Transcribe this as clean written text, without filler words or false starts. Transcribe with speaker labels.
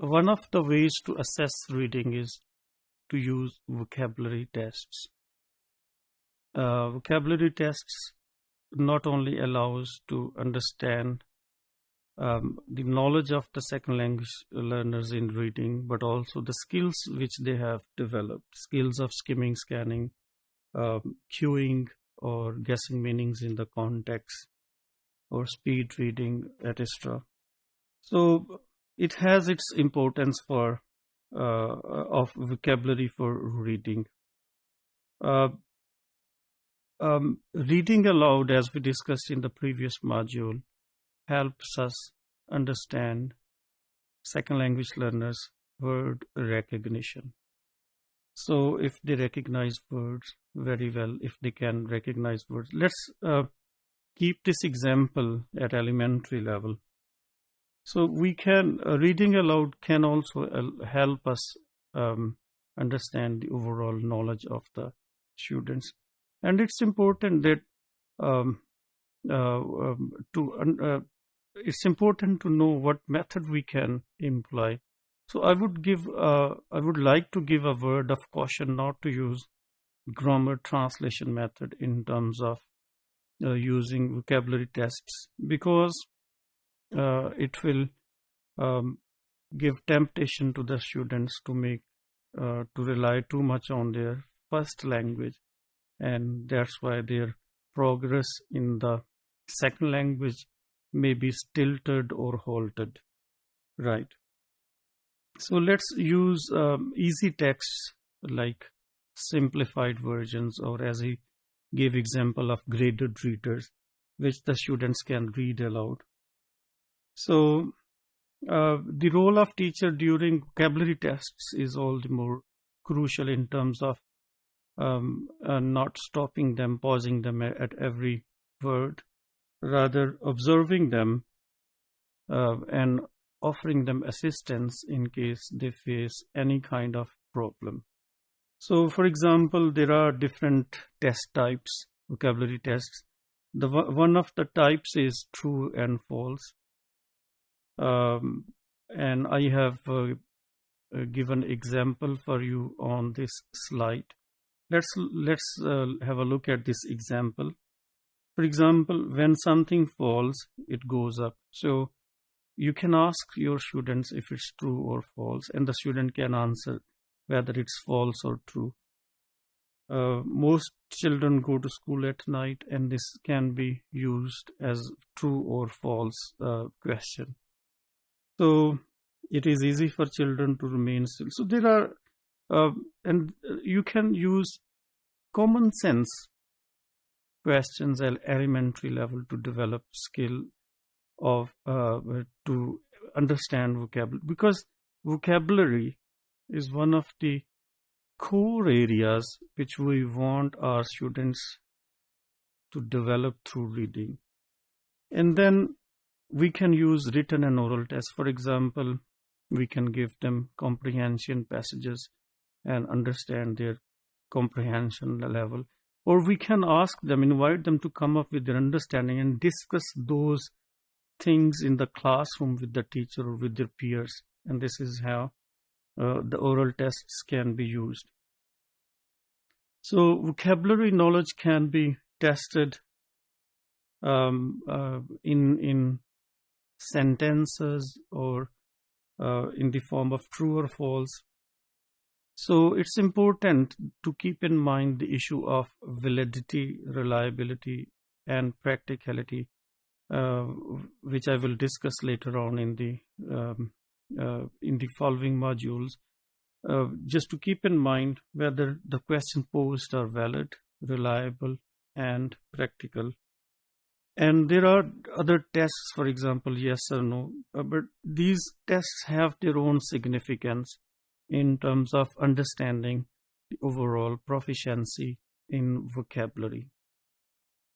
Speaker 1: one of the ways to assess reading is to use vocabulary tests. Vocabulary tests not only allows to understand the knowledge of the second language learners in reading, but also the skills which they have developed, skills of skimming, scanning, cueing, or guessing meanings in the context, or speed reading, etc. So it has its importance for of vocabulary for reading. Reading aloud, as we discussed in the previous module, helps us understand second language learners' word recognition. So if they recognize words very well, if they can recognize words, let's keep this example at elementary level. So we can, reading aloud can also help us understand the overall knowledge of the students. And it's important that it's important to know what method we can employ. So I would like to give a word of caution not to use grammar translation method in terms of using vocabulary tests, because it will give temptation to the students to rely too much on their first language, and that's why their progress in the second language may be stilted or halted, right? So let's use easy texts like simplified versions, or as he gave example of graded readers, which the students can read aloud. So the role of teacher during vocabulary tests is all the more crucial in terms of not stopping them, pausing them at every word, rather observing them and offering them assistance in case they face any kind of problem. So, for example, there are different test types, vocabulary tests. One of the types is true and false. And I have given example for you on this slide. Let's have a look at this example. For example, when something falls, it goes up. So you can ask your students if it's true or false, and the student can answer whether it's false or true. Most children go to school at night, and this can be used as true or false question. So it is easy for children to remain still. So there are, and you can use common sense questions at elementary level to develop skill of to understand vocabulary, because vocabulary is one of the core areas which we want our students to develop through reading. And then we can use written and oral tests. For example, we can give them comprehension passages and understand their comprehension level, or we can ask them, invite them to come up with their understanding and discuss those things in the classroom with the teacher or with their peers. And this is how the oral tests can be used. So vocabulary knowledge can be tested in sentences or in the form of true or false. So it's important to keep in mind the issue of validity, reliability, and practicality, which I will discuss later on in the following modules. Just to keep in mind whether the question posed are valid, reliable, and practical. And there are other tests, for example, yes or no, but these tests have their own significance in terms of understanding the overall proficiency in vocabulary.